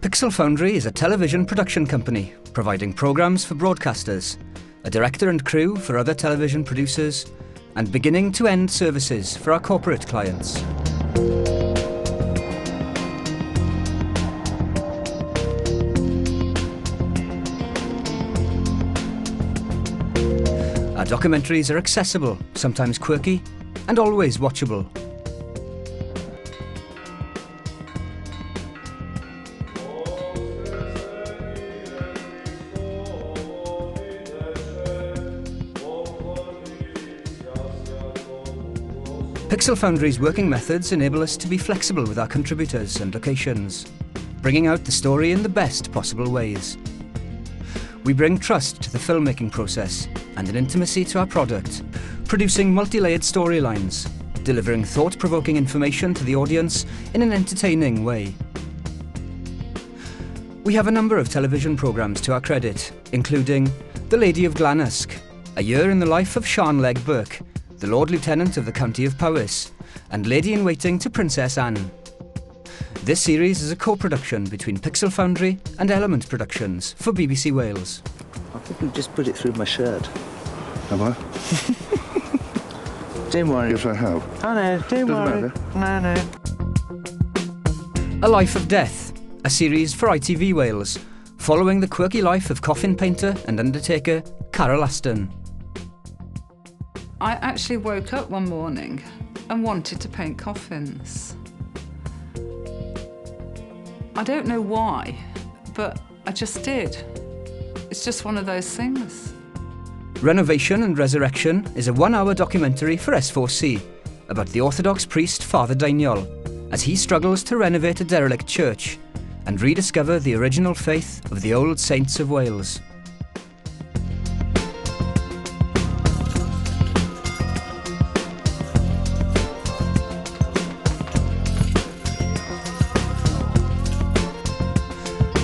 Pixel Foundry is a television production company providing programmes for broadcasters, a director and crew for other television producers, and beginning-to-end services for our corporate clients. Our documentaries are accessible, sometimes quirky, and always watchable. Pixel Foundry's working methods enable us to be flexible with our contributors and locations, bringing out the story in the best possible ways. We bring trust to the filmmaking process and an intimacy to our product, producing multi-layered storylines, delivering thought-provoking information to the audience in an entertaining way. We have a number of television programmes to our credit, including The Lady of Glanusk, a year in the life of Sian Legg Burke, the Lord Lieutenant of the County of Powys, and Lady-in-Waiting to Princess Anne. This series is a co-production between Pixel Foundry and Element Productions for BBC Wales. I think you just put it through my shirt. Have I? Don't worry. Yes, I have. I know, don't worry. No. A Life of Death, a series for ITV Wales, following the quirky life of coffin painter and undertaker Carol Aston. I actually woke up one morning and wanted to paint coffins. I don't know why, but I just did. It's just one of those things. Renovation and Resurrection is a 1-hour documentary for S4C about the Orthodox priest Father Dainiol as he struggles to renovate a derelict church and rediscover the original faith of the old saints of Wales.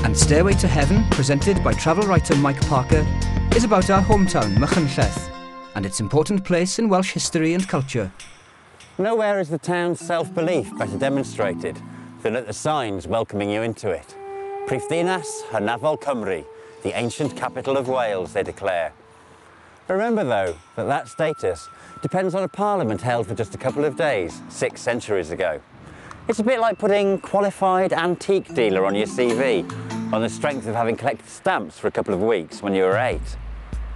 And Stairway to Heaven, presented by travel writer Mike Parker, is about our hometown, Machynlleth, and its important place in Welsh history and culture. Nowhere is the town's self-belief better demonstrated than at the signs welcoming you into it. Prifddinas Hynafol Cymru, the ancient capital of Wales, they declare. Remember, though, that status depends on a parliament held for just a couple of days, 6 centuries ago. It's a bit like putting qualified antique dealer on your CV on the strength of having collected stamps for a couple of weeks when you were 8.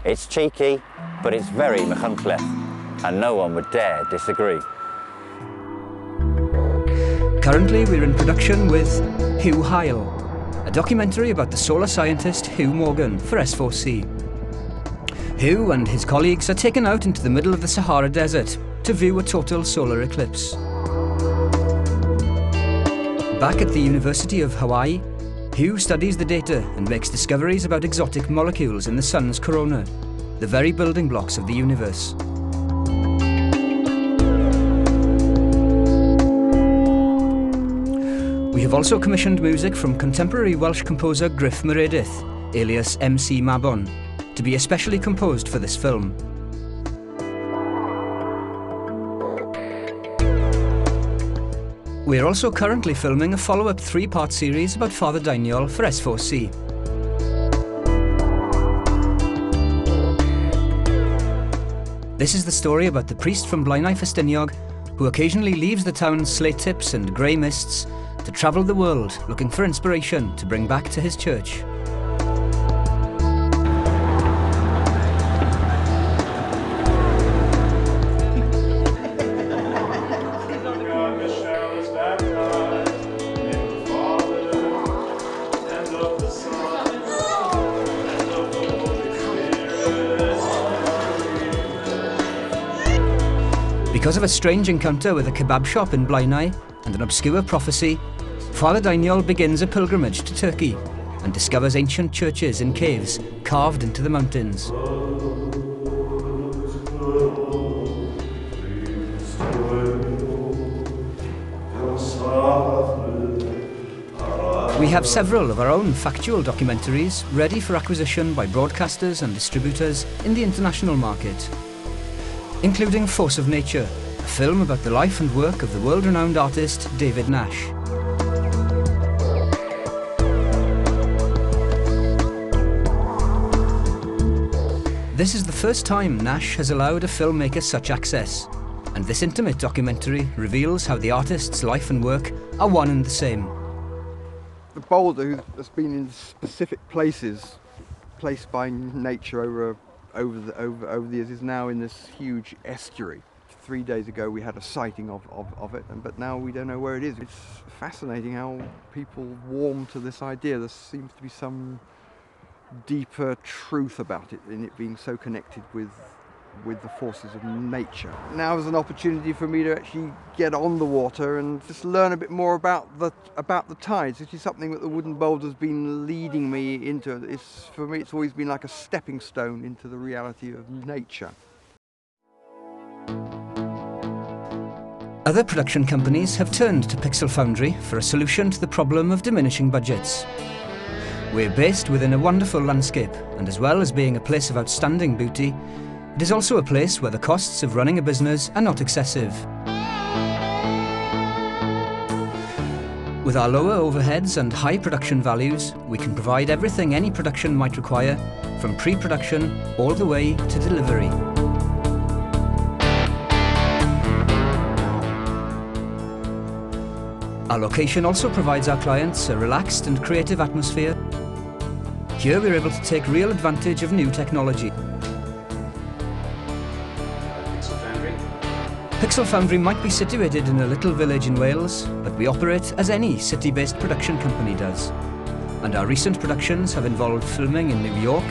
It's cheeky, but it's very Machynlleth, and no one would dare disagree. Currently, we're in production with Hugh Hyle, a documentary about the solar scientist Hugh Morgan for S4C. Hugh and his colleagues are taken out into the middle of the Sahara Desert to view a total solar eclipse. Back at the University of Hawaii, Hugh studies the data and makes discoveries about exotic molecules in the sun's corona, the very building blocks of the universe. We have also commissioned music from contemporary Welsh composer Gruff Meredith, alias MC Mabon, to be especially composed for this film. We are also currently filming a follow-up 3-part series about Father Dainiol for S4C. This is the story about the priest from Blaenau Ffestiniog who occasionally leaves the town's slate tips and grey mists to travel the world looking for inspiration to bring back to his church. Because of a strange encounter with a kebab shop in Blaenau and an obscure prophecy, Father Dainiol begins a pilgrimage to Turkey and discovers ancient churches in caves carved into the mountains. We have several of our own factual documentaries ready for acquisition by broadcasters and distributors in the international market. including Force of Nature, a film about the life and work of the world-renowned artist David Nash. This is the first time Nash has allowed a filmmaker such access, and this intimate documentary reveals how the artist's life and work are one and the same. The boulder has been in specific places, placed by nature over the years, is now in this huge estuary. 3 days ago we had a sighting of it, but now we don't know where it is. It's fascinating how people warm to this idea. There seems to be some deeper truth about it, in it being so connected with the forces of nature. Now is an opportunity for me to actually get on the water and just learn a bit more about the tides, which is something that the wooden boulder's been leading me into. For me, it's always been like a stepping stone into the reality of nature. Other production companies have turned to Pixel Foundry for a solution to the problem of diminishing budgets. We're based within a wonderful landscape, and as well as being a place of outstanding beauty, it is also a place where the costs of running a business are not excessive. With our lower overheads and high production values, we can provide everything any production might require, from pre-production all the way to delivery. Our location also provides our clients a relaxed and creative atmosphere. Here we're able to take real advantage of new technology. Pixel Foundry might be situated in a little village in Wales, but we operate as any city-based production company does. And our recent productions have involved filming in New York,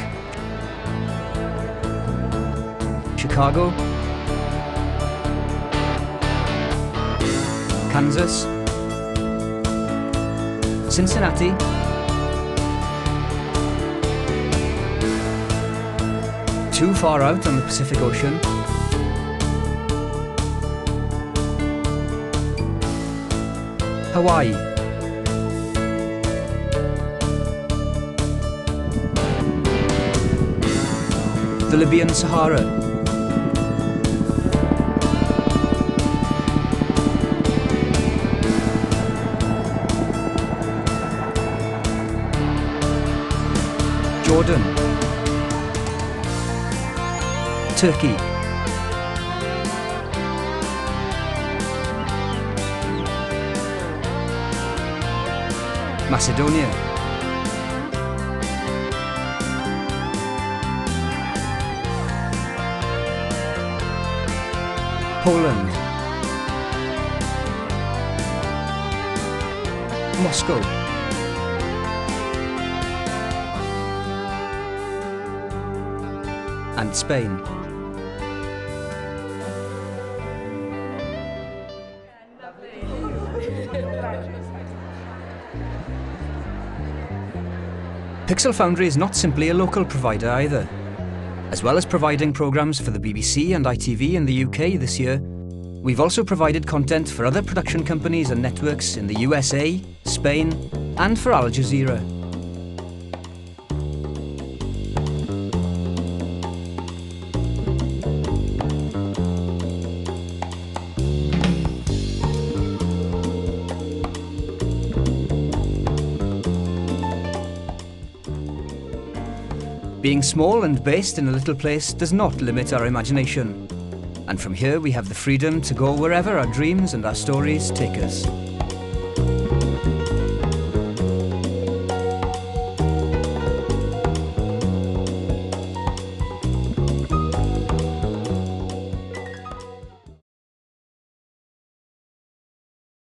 Chicago, Kansas, Cincinnati, too far out on the Pacific Ocean, Hawaii, the Libyan Sahara, Jordan, Turkey, Macedonia, Poland, Moscow, and Spain. Pixel Foundry is not simply a local provider either. As well as providing programmes for the BBC and ITV in the UK this year, we've also provided content for other production companies and networks in the USA, Spain, and for Al Jazeera. Being small and based in a little place does not limit our imagination. And from here we have the freedom to go wherever our dreams and our stories take us.